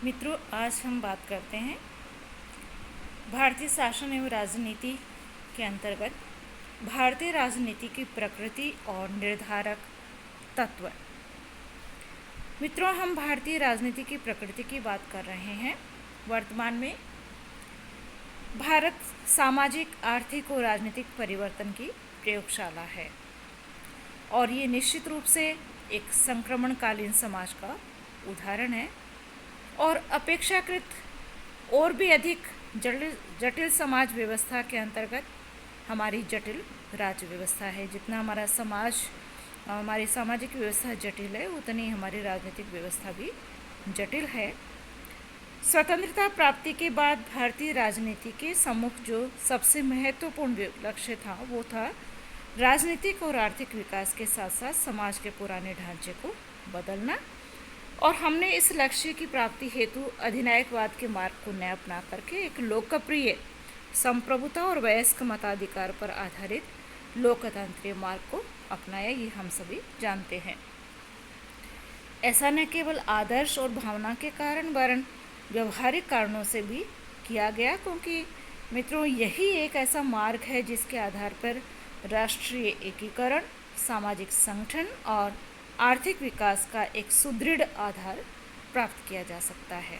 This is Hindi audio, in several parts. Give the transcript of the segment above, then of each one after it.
मित्रों, आज हम बात करते हैं भारतीय शासन एवं राजनीति के अंतर्गत भारतीय राजनीति की प्रकृति और निर्धारक तत्व। मित्रों, हम भारतीय राजनीति की प्रकृति की बात कर रहे हैं। वर्तमान में भारत सामाजिक, आर्थिक और राजनीतिक परिवर्तन की प्रयोगशाला है और ये निश्चित रूप से एक संक्रमणकालीन समाज का उदाहरण है और अपेक्षाकृत और भी अधिक जटिल समाज व्यवस्था के अंतर्गत हमारी जटिल राज्य व्यवस्था है। जितना हमारी सामाजिक व्यवस्था जटिल है, उतनी हमारी राजनीतिक व्यवस्था भी जटिल है। स्वतंत्रता प्राप्ति के बाद भारतीय राजनीति के सम्मुख जो सबसे महत्वपूर्ण लक्ष्य था वो था राजनीतिक और आर्थिक विकास के साथ साथ समाज के पुराने ढांचे को बदलना, और हमने इस लक्ष्य की प्राप्ति हेतु अधिनायकवाद के मार्ग को नया अपना करके एक लोकप्रिय संप्रभुता और वयस्क मताधिकार पर आधारित लोकतंत्रीय मार्ग को अपनाया, ये हम सभी जानते हैं। ऐसा न केवल आदर्श और भावना के कारण वरन व्यवहारिक कारणों से भी किया गया, क्योंकि मित्रों यही एक ऐसा मार्ग है जिसके आधार पर राष्ट्रीय एकीकरण, सामाजिक संगठन और आर्थिक विकास का एक सुदृढ़ आधार प्राप्त किया जा सकता है।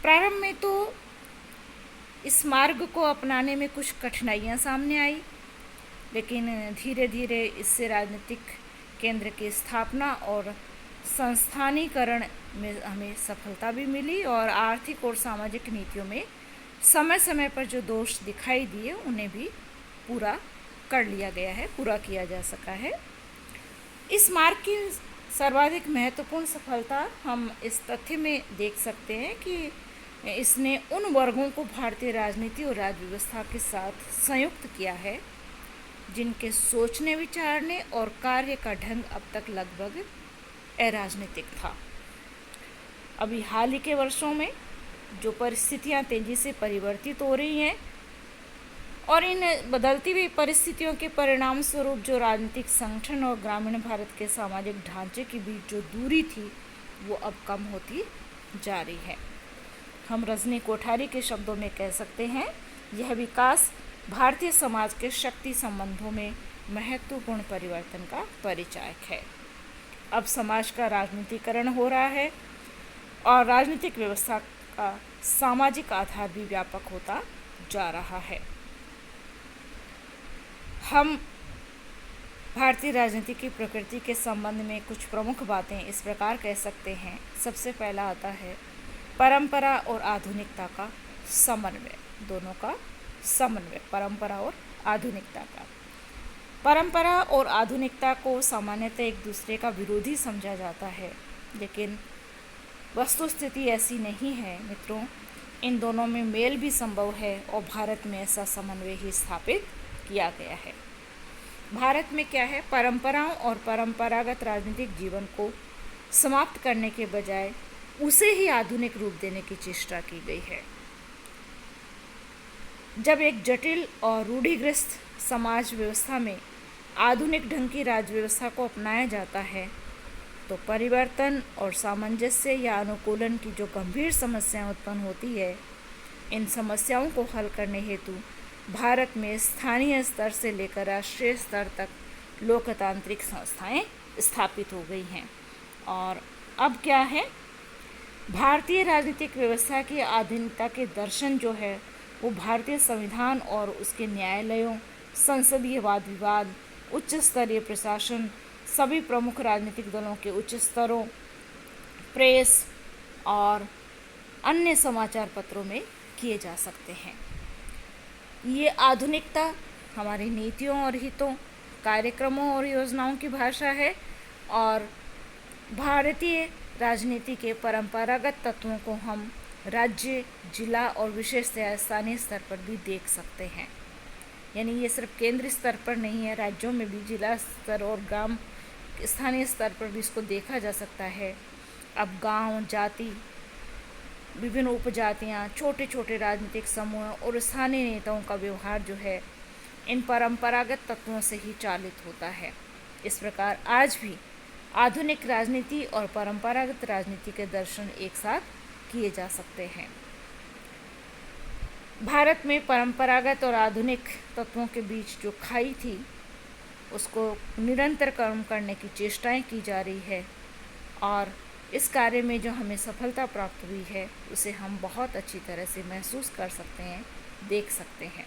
प्रारंभ में तो इस मार्ग को अपनाने में कुछ कठिनाइयां सामने आई, लेकिन धीरे धीरे इससे राजनीतिक केंद्र की स्थापना और संस्थानीकरण में हमें सफलता भी मिली और आर्थिक और सामाजिक नीतियों में समय समय पर जो दोष दिखाई दिए उन्हें भी पूरा किया जा सका है। इस मार्ग की सर्वाधिक महत्वपूर्ण सफलता हम इस तथ्य में देख सकते हैं कि इसने उन वर्गों को भारतीय राजनीति और राज्य व्यवस्था के साथ संयुक्त किया है जिनके सोचने, विचारने और कार्य का ढंग अब तक लगभग अराजनीतिक था। अभी हाल ही के वर्षों में जो परिस्थितियां तेजी से परिवर्तित हो रही हैं और इन बदलती हुई परिस्थितियों के परिणाम स्वरूप जो राजनीतिक संगठन और ग्रामीण भारत के सामाजिक ढांचे के बीच जो दूरी थी वो अब कम होती जा रही है। हम रजनी कोठारी के शब्दों में कह सकते हैं, यह विकास भारतीय समाज के शक्ति संबंधों में महत्वपूर्ण परिवर्तन का परिचायक है। अब समाज का राजनीतिकरण हो रहा है और राजनीतिक व्यवस्था का सामाजिक आधार भी व्यापक होता जा रहा है। हम भारतीय राजनीति की प्रकृति के संबंध में कुछ प्रमुख बातें इस प्रकार कह सकते हैं। सबसे पहला आता है परंपरा और आधुनिकता का समन्वय, दोनों का समन्वय, परंपरा और आधुनिकता का। परंपरा और आधुनिकता को सामान्यतः एक दूसरे का विरोधी समझा जाता है, लेकिन वस्तुस्थिति ऐसी नहीं है मित्रों। इन दोनों में मेल भी संभव है और भारत में ऐसा समन्वय ही स्थापित किया गया है। भारत में क्या है, परंपराओं और परंपरागत राजनीतिक जीवन को समाप्त करने के बजाय उसे ही आधुनिक रूप देने की चेष्टा की गई है। जब एक जटिल और रूढ़िग्रस्त समाज व्यवस्था में आधुनिक ढंग की राज्य व्यवस्था को अपनाया जाता है तो परिवर्तन और सामंजस्य या अनुकूलन की जो गंभीर समस्याएं उत्पन्न होती है, इन समस्याओं को हल करने हेतु भारत में स्थानीय स्तर से लेकर राष्ट्रीय स्तर तक लोकतांत्रिक संस्थाएं स्थापित हो गई हैं। और अब क्या है, भारतीय राजनीतिक व्यवस्था की आधुनिकता के दर्शन जो है वो भारतीय संविधान और उसके न्यायालयों, संसदीय वाद विवाद, उच्च स्तरीय प्रशासन, सभी प्रमुख राजनीतिक दलों के उच्च स्तरों, प्रेस और अन्य समाचार पत्रों में किए जा सकते हैं। ये आधुनिकता हमारी नीतियों और हितों, कार्यक्रमों और योजनाओं की भाषा है और भारतीय राजनीति के परंपरागत तत्वों को हम राज्य, जिला और विशेषतः स्थानीय स्तर पर भी देख सकते हैं। यानी ये सिर्फ केंद्रीय स्तर पर नहीं है, राज्यों में भी जिला स्तर और ग्राम स्थानीय स्तर पर भी इसको देखा जा सकता है। अब गांव, जाति, विभिन्न उपजातियां, छोटे छोटे राजनीतिक समूह और स्थानीय नेताओं का व्यवहार जो है इन परंपरागत तत्वों से ही चालित होता है। इस प्रकार आज भी आधुनिक राजनीति और परंपरागत राजनीति के दर्शन एक साथ किए जा सकते हैं। भारत में परंपरागत और आधुनिक तत्वों के बीच जो खाई थी उसको निरंतर कम करने की चेष्टाएं की जा रही है और इस कार्य में जो हमें सफलता प्राप्त हुई है उसे हम बहुत अच्छी तरह से महसूस कर सकते हैं, देख सकते हैं।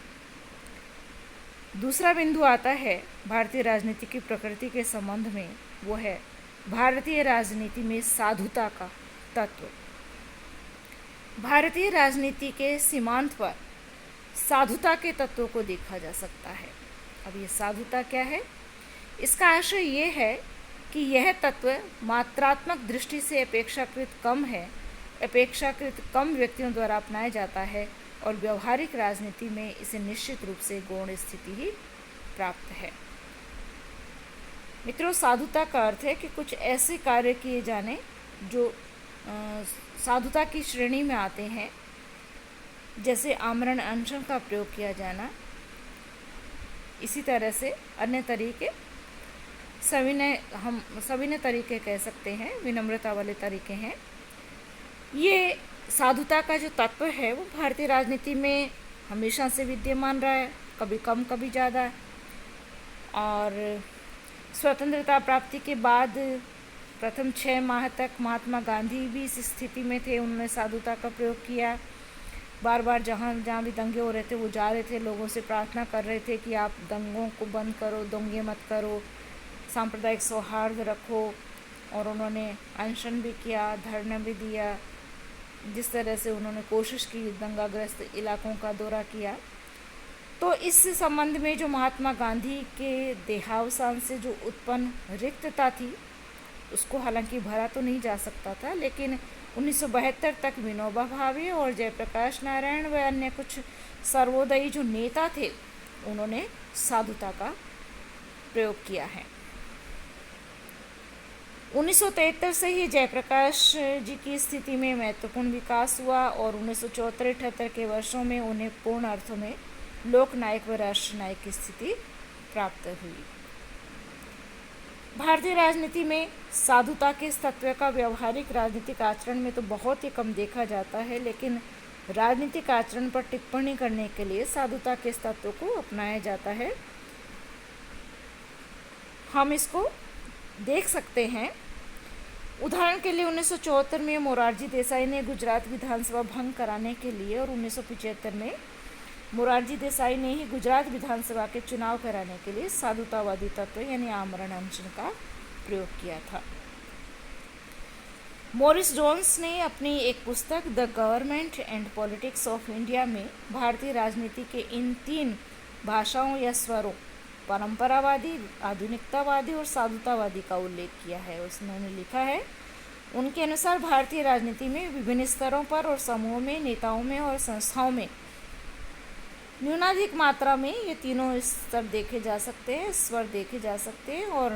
दूसरा बिंदु आता है भारतीय राजनीति की प्रकृति के संबंध में, वो है भारतीय राजनीति में साधुता का तत्व। भारतीय राजनीति के सीमांत पर साधुता के तत्वों को देखा जा सकता है। अब ये साधुता क्या है? इसका आशय ये है कि यह तत्व मात्रात्मक दृष्टि से अपेक्षाकृत कम व्यक्तियों द्वारा अपनाया जाता है और व्यवहारिक राजनीति में इसे निश्चित रूप से गौण स्थिति ही प्राप्त है। मित्रों, साधुता का अर्थ है कि कुछ ऐसे कार्य किए जाने जो साधुता की श्रेणी में आते हैं, जैसे आमरण अनशन का प्रयोग किया जाना। इसी तरह से अन्य तरीके सविनय तरीके कह सकते हैं, विनम्रता वाले तरीके हैं। ये साधुता का जो तत्व है वो भारतीय राजनीति में हमेशा से विद्यमान रहा है, कभी कम कभी ज़्यादा। और स्वतंत्रता प्राप्ति के बाद प्रथम 6 माह तक महात्मा गांधी भी इस स्थिति में थे, उन्होंने साधुता का प्रयोग किया। बार बार जहाँ भी दंगे हो रहे थे वो जा रहे थे, लोगों से प्रार्थना कर रहे थे कि आप दंगों को बंद करो, दंगे मत करो, सांप्रदायिक सौहार्द रखो। और उन्होंने अनशन भी किया, धरना भी दिया। जिस तरह से उन्होंने कोशिश की, दंगाग्रस्त इलाकों का दौरा किया। तो इस संबंध में जो महात्मा गांधी के देहावसान से जो उत्पन्न रिक्तता थी उसको हालांकि भरा तो नहीं जा सकता था, लेकिन 1972 तक विनोबा भावे और जयप्रकाश नारायण व अन्य कुछ सर्वोदयी जो नेता थे उन्होंने साधुता का प्रयोग किया है। 1973 से ही जयप्रकाश जी की स्थिति में महत्वपूर्ण विकास हुआ और 1974-78 के वर्षों में उन्हें पूर्ण अर्थों में लोकनायक व राष्ट्रनायक की स्थिति प्राप्त हुई। भारतीय राजनीति में साधुता के इस तत्व का व्यवहारिक राजनीतिक आचरण में तो बहुत ही कम देखा जाता है, लेकिन राजनीतिक आचरण पर टिप्पणी करने के लिए साधुता के इस तत्व को अपनाया जाता है। हम इसको देख सकते हैं। उदाहरण के लिए 1974 में मोरारजी देसाई ने गुजरात विधानसभा भंग कराने के लिए और 1975 में मोरारजी देसाई ने ही गुजरात विधानसभा के चुनाव कराने के लिए साधुतावादी तत्व यानी आमरण अनशन का प्रयोग किया था। मॉरिस जोन्स ने अपनी एक पुस्तक the government and politics of India में भारतीय राजनीति के इन 3 भाषाओं या स्वरों, परंपरावादी, आधुनिकतावादी और साधुतावादी का उल्लेख किया है। उसने लिखा है, उनके अनुसार भारतीय राजनीति में विभिन्न स्तरों पर और समूहों में, नेताओं में और संस्थाओं में न्यूनाधिक मात्रा में ये तीनों स्तर देखे जा सकते हैं, स्वर देखे जा सकते हैं। और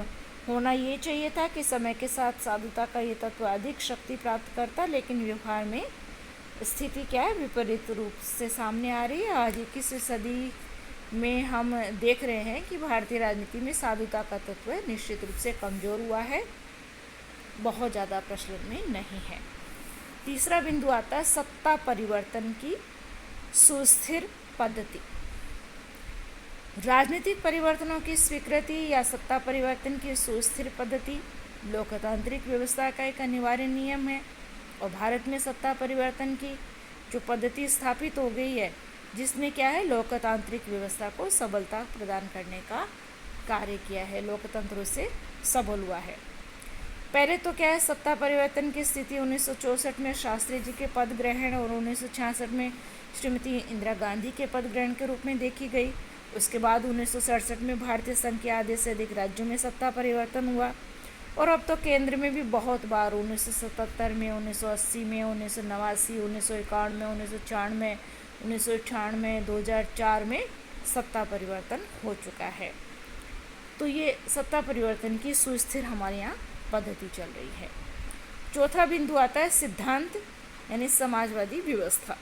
होना ये चाहिए था कि समय के साथ साधुता का ये तत्व अधिक शक्ति प्राप्त करता, लेकिन व्यवहार में स्थिति क्या है, विपरीत रूप से सामने आ रही है। आज 21वीं सदी में हम देख रहे हैं कि भारतीय राजनीति में साधुता का तत्व निश्चित रूप से कमज़ोर हुआ है, बहुत ज़्यादा प्रचलन में नहीं है। तीसरा बिंदु आता है सत्ता परिवर्तन की सुस्थिर पद्धति। राजनीतिक परिवर्तनों की स्वीकृति या सत्ता परिवर्तन की सुस्थिर पद्धति लोकतांत्रिक व्यवस्था का एक अनिवार्य नियम है और भारत में सत्ता परिवर्तन की जो पद्धति स्थापित हो गई है, जिसने क्या है, लोकतांत्रिक व्यवस्था को सबलता प्रदान करने का कार्य किया है, लोकतंत्र से सबल हुआ है। पहले तो क्या है, सत्ता परिवर्तन की स्थिति 1964 में शास्त्री जी के पद ग्रहण और 1966 में श्रीमती इंदिरा गांधी के पद ग्रहण के रूप में देखी गई। उसके बाद 1967 में भारतीय संघ के आधे से अधिक राज्यों में सत्ता परिवर्तन हुआ और अब तो केंद्र में भी बहुत बार 1977 में, 1980 में, 1989, 1991 में, 1996, 1998, 2004 में सत्ता परिवर्तन हो चुका है। तो ये सत्ता परिवर्तन की सुस्थिर हमारे यहाँ पद्धति चल रही है। चौथा बिंदु आता है सिद्धांत यानी समाजवादी व्यवस्था।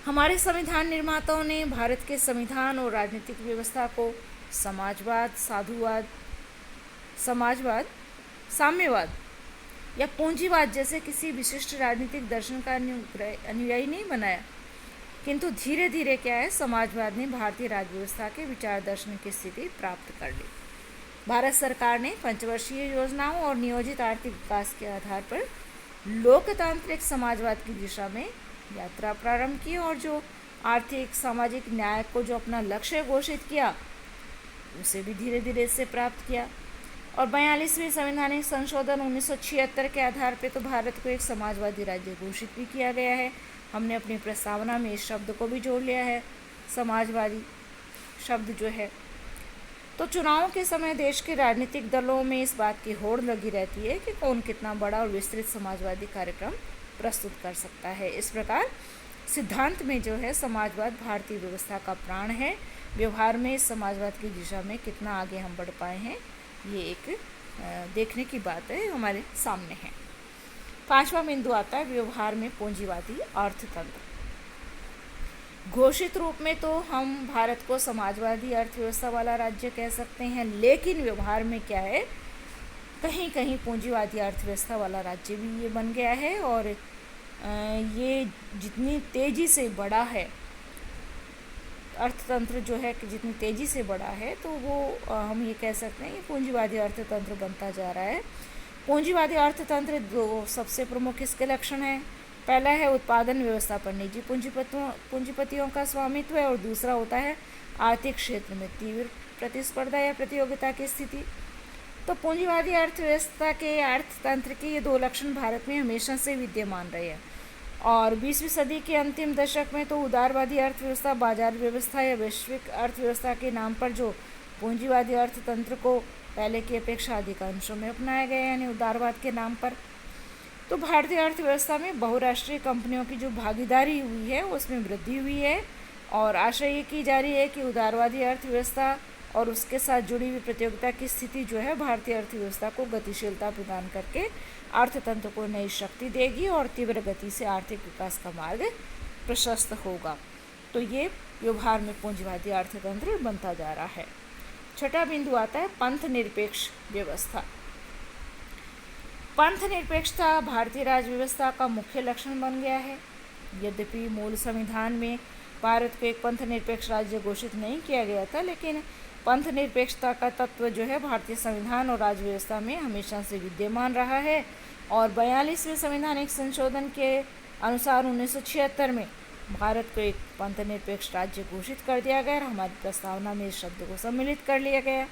हमारे संविधान निर्माताओं ने भारत के संविधान और राजनीतिक व्यवस्था को समाजवाद, साधुवाद, समाजवाद, साम्यवाद या पूंजीवाद जैसे किसी विशिष्ट राजनीतिक दर्शन का अनुयायी नहीं बनाया, किंतु धीरे धीरे क्या है, समाजवाद ने भारतीय राज्य व्यवस्था के विचार दर्शन की स्थिति प्राप्त कर ली। भारत सरकार ने पंचवर्षीय योजनाओं और नियोजित आर्थिक विकास के आधार पर लोकतांत्रिक समाजवाद की दिशा में यात्रा प्रारंभ की और जो आर्थिक सामाजिक न्याय को जो अपना लक्ष्य घोषित किया उसे भी धीरे धीरे इससे प्राप्त किया। और 42वें संवैधानिक संशोधन 1976 के आधार पर तो भारत को एक समाजवादी राज्य घोषित भी किया गया है। हमने अपनी प्रस्तावना में इस शब्द को भी जोड़ लिया है, समाजवादी शब्द जो है। तो चुनावों के समय देश के राजनीतिक दलों में इस बात की होड़ लगी रहती है कि कौन कितना बड़ा और विस्तृत समाजवादी कार्यक्रम प्रस्तुत कर सकता है। इस प्रकार सिद्धांत में जो है समाजवाद भारतीय व्यवस्था का प्राण है। व्यवहार में इस समाजवाद की दिशा में कितना आगे हम बढ़ पाए हैं, ये एक देखने की बात है, हमारे सामने है। 5वां बिंदु आता है व्यवहार में पूंजीवादी अर्थतंत्र। घोषित रूप में तो हम भारत को समाजवादी अर्थव्यवस्था वाला राज्य कह सकते हैं, लेकिन व्यवहार में क्या है, कहीं कहीं पूंजीवादी अर्थव्यवस्था वाला राज्य भी ये बन गया है। और ये जितनी तेज़ी से बढ़ा है अर्थतंत्र जो है कि जितनी तेज़ी से बढ़ा है, तो वो हम ये कह सकते हैं कि पूंजीवादी अर्थतंत्र बनता जा रहा है। पूंजीवादी अर्थतंत्र दो सबसे प्रमुख इसके लक्षण हैं। पहला है उत्पादन व्यवस्था पर निजी पूंजीपतियों का स्वामित्व है और दूसरा होता है आर्थिक क्षेत्र में तीव्र प्रतिस्पर्धा या प्रतियोगिता की स्थिति। तो पूंजीवादी अर्थव्यवस्था के अर्थतंत्र के ये दो लक्षण भारत में हमेशा से विद्यमान रहे हैं। और 20वीं सदी के अंतिम दशक में तो उदारवादी अर्थव्यवस्था, बाजार व्यवस्था या वैश्विक अर्थव्यवस्था के नाम पर जो पूंजीवादी अर्थतंत्र को पहले की अपेक्षा अधिक अंशों में अपनाया गया, यानी उदारवाद के नाम पर। तो भारतीय अर्थव्यवस्था में बहुराष्ट्रीय कंपनियों की जो भागीदारी हुई है उसमें वृद्धि हुई है और आशा ये की जा रही है कि उदारवादी अर्थव्यवस्था और उसके साथ जुड़ी हुई प्रतियोगिता की स्थिति जो है भारतीय अर्थव्यवस्था को गतिशीलता प्रदान करके अर्थतंत्र को नई शक्ति देगी और तीव्र गति से आर्थिक विकास का मार्ग प्रशस्त होगा। तो ये व्यवहार में पूंजीवादी अर्थतंत्र बनता जा रहा है। 6वां बिंदु आता है पंथ निरपेक्ष व्यवस्था। पंथ निरपेक्षता भारतीय राज्य व्यवस्था का मुख्य लक्षण बन गया है। यद्यपि मूल संविधान में भारत को एक पंथ निरपेक्ष राज्य घोषित नहीं किया गया था, लेकिन पंथ निरपेक्षता का तत्व जो है भारतीय संविधान और राज्य व्यवस्था में हमेशा से विद्यमान रहा है। और 42वें संवैधानिक संशोधन के अनुसार 1976 में भारत को एक पंथ निरपेक्ष राज्य घोषित कर दिया गया और हमारी प्रस्तावना में इस शब्द को सम्मिलित कर लिया गया।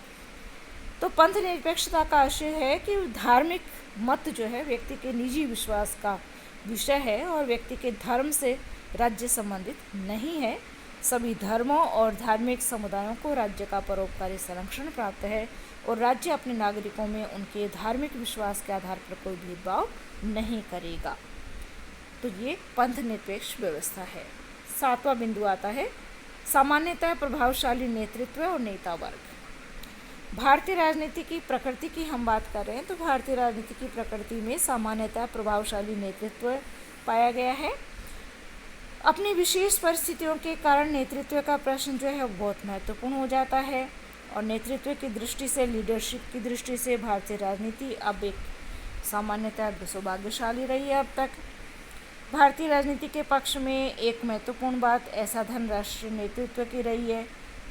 तो पंथ निरपेक्षता का आशय है कि धार्मिक मत जो है व्यक्ति के निजी विश्वास का विषय है और व्यक्ति के धर्म से राज्य संबंधित नहीं है। सभी धर्मों और धार्मिक समुदायों को राज्य का परोपकारी संरक्षण प्राप्त है और राज्य अपने नागरिकों में उनके धार्मिक विश्वास के आधार पर कोई भेदभाव नहीं करेगा। तो ये पंथ निरपेक्ष व्यवस्था है। 7वां बिंदु आता है सामान्यतः प्रभावशाली नेतृत्व और नेता वर्ग। भारतीय राजनीति की प्रकृति की हम बात कर रहे हैं, तो भारतीय राजनीति की प्रकृति में सामान्यतः प्रभावशाली नेतृत्व पाया गया है। अपनी विशेष परिस्थितियों के कारण नेतृत्व का प्रश्न जो है बहुत महत्वपूर्ण हो जाता है और नेतृत्व की दृष्टि से, लीडरशिप की दृष्टि से भारतीय राजनीति अब एक सामान्यतः सौभाग्यशाली रही है। अब तक भारतीय राजनीति के पक्ष में एक महत्वपूर्ण बात ऐसा धन राष्ट्रीय नेतृत्व की रही है।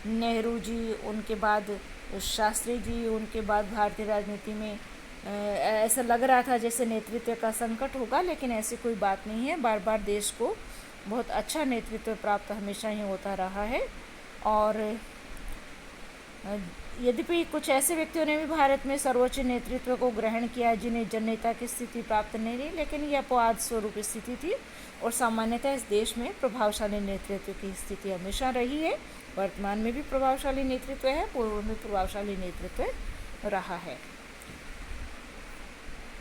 नेहरू जी, उनके बाद शास्त्री जी, उनके बाद भारतीय राजनीति में ऐसा लग रहा था जैसे नेतृत्व का संकट होगा, लेकिन ऐसी कोई बात नहीं है। बार बार देश को बहुत अच्छा नेतृत्व प्राप्त हमेशा ही होता रहा है। और यद्यपि कुछ ऐसे व्यक्तियों ने भी भारत में सर्वोच्च नेतृत्व को ग्रहण किया जिन्हें जननेता की स्थिति प्राप्त नहीं रही, लेकिन यह अपवाद स्वरूप स्थिति थी और सामान्यतः इस देश में प्रभावशाली नेतृत्व की स्थिति हमेशा रही है। वर्तमान में भी प्रभावशाली नेतृत्व है, पूर्व में प्रभावशाली नेतृत्व रहा है।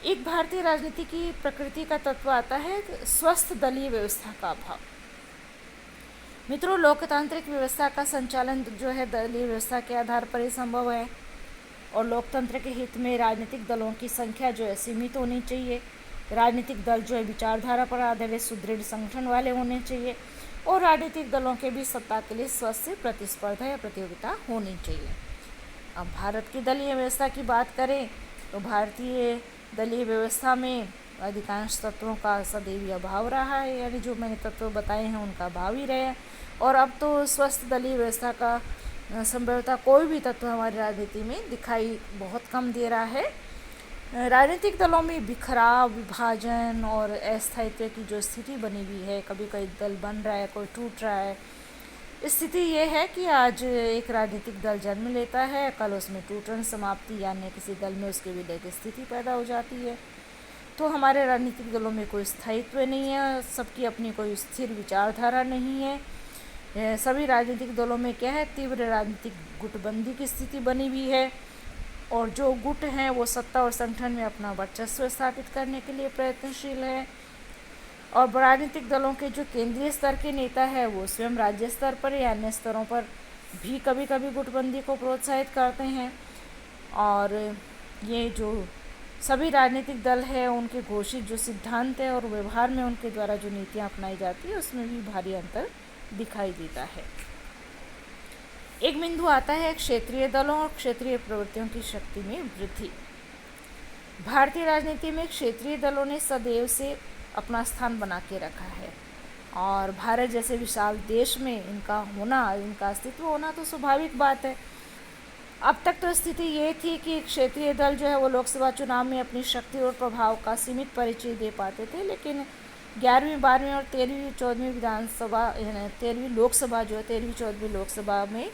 एक भारतीय राजनीति की प्रकृति का तत्व आता है स्वस्थ दलीय व्यवस्था का अभाव। मित्रों, लोकतांत्रिक व्यवस्था का संचालन जो है दलीय व्यवस्था के आधार पर ही संभव है और लोकतंत्र के हित में राजनीतिक दलों की संख्या जो है सीमित होनी चाहिए। राजनीतिक दल जो है विचारधारा पर आधारित सुदृढ़ संगठन वाले होने चाहिए और राजनीतिक दलों के बीच सत्ता के लिए स्वस्थ प्रतिस्पर्धा या प्रतियोगिता होनी चाहिए। अब भारत की दलीय व्यवस्था की बात करें तो भारतीय दलीय व्यवस्था में अधिकांश तत्वों का सदैव अभाव रहा है, यानी जो मैंने तत्व बताए हैं उनका अभाव ही रहे। और अब तो स्वस्थ दलीय व्यवस्था का संभवतः कोई भी तत्व हमारी राजनीति में दिखाई बहुत कम दे रहा है। राजनीतिक दलों में बिखराव, विभाजन और अस्थायित्व की जो स्थिति बनी हुई है, कभी कभी दल बन रहा है, कोई टूट रहा है। स्थिति ये है कि आज एक राजनीतिक दल जन्म लेता है, कल उसमें टूटन समाप्ति यानी किसी दल में उसके विलय की स्थिति पैदा हो जाती है। तो हमारे राजनीतिक दलों में कोई स्थायित्व नहीं है, सबकी अपनी कोई स्थिर विचारधारा नहीं है। सभी राजनीतिक दलों में क्या है, तीव्र राजनीतिक गुटबंदी की स्थिति बनी हुई है और जो गुट हैं वो सत्ता और संगठन में अपना वर्चस्व स्थापित करने के लिए प्रयत्नशील है। और राजनीतिक दलों के जो केंद्रीय स्तर के नेता है वो स्वयं राज्य स्तर पर या अन्य स्तरों पर भी कभी कभी गुटबंदी को प्रोत्साहित करते हैं। और ये जो सभी राजनीतिक दल है उनके घोषित जो सिद्धांत है और व्यवहार में उनके द्वारा जो नीतियाँ अपनाई जाती है उसमें भी भारी अंतर दिखाई देता है। एक बिंदु आता है क्षेत्रीय दलों और क्षेत्रीय प्रवृत्तियों की शक्ति में वृद्धि। भारतीय राजनीति में क्षेत्रीय दलों ने सदैव से अपना स्थान बना के रखा है और भारत जैसे विशाल देश में इनका अस्तित्व होना तो स्वाभाविक बात है। अब तक तो स्थिति ये थी कि क्षेत्रीय दल जो है वो लोकसभा चुनाव में अपनी शक्ति और प्रभाव का सीमित परिचय दे पाते थे, लेकिन 11वीं 12वीं और 13वीं 14वीं विधानसभा 13वीं लोकसभा जो है 13वीं 14वीं लोकसभा में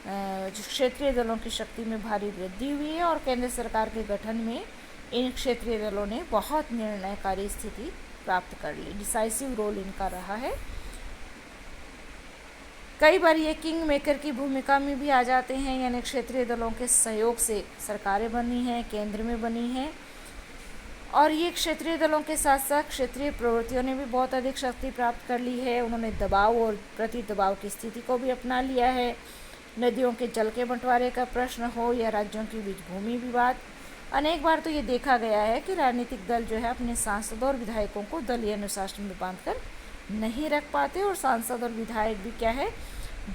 क्षेत्रीय दलों की शक्ति में भारी वृद्धि हुई है और केंद्र सरकार के गठन में इन क्षेत्रीय दलों ने बहुत निर्णयकारी स्थिति प्राप्त कर ली। डिसाइसिव रोल इनका रहा है। कई बार ये किंग मेकर की भूमिका में भी आ जाते हैं, यानी क्षेत्रीय दलों के सहयोग से सरकारें बनी हैं, केंद्र में बनी हैं। और ये क्षेत्रीय दलों के साथ साथ क्षेत्रीय प्रवृत्तियों ने भी बहुत अधिक शक्ति प्राप्त कर ली है। उन्होंने दबाव और प्रति दबाव की स्थिति को भी अपना लिया है। नदियों के जल के बंटवारे का प्रश्न हो या राज्यों के बीच भूमि विवाद, अनेक बार तो ये देखा गया है कि राजनीतिक दल जो है अपने सांसदों और विधायकों को दलीय अनुशासन में बांधकर नहीं रख पाते और सांसद और विधायक भी क्या है,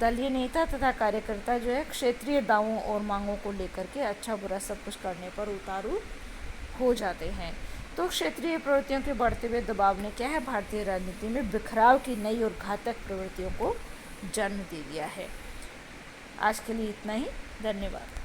दलीय नेता तथा कार्यकर्ता जो है क्षेत्रीय दावों और मांगों को लेकर के अच्छा बुरा सब कुछ करने पर उतारू हो जाते हैं। तो क्षेत्रीय प्रवृत्तियों के बढ़ते हुए दबाव ने क्या है, भारतीय राजनीति में बिखराव की नई और घातक प्रवृत्तियों को जन्म दे दिया है। आज के लिए इतना ही। धन्यवाद।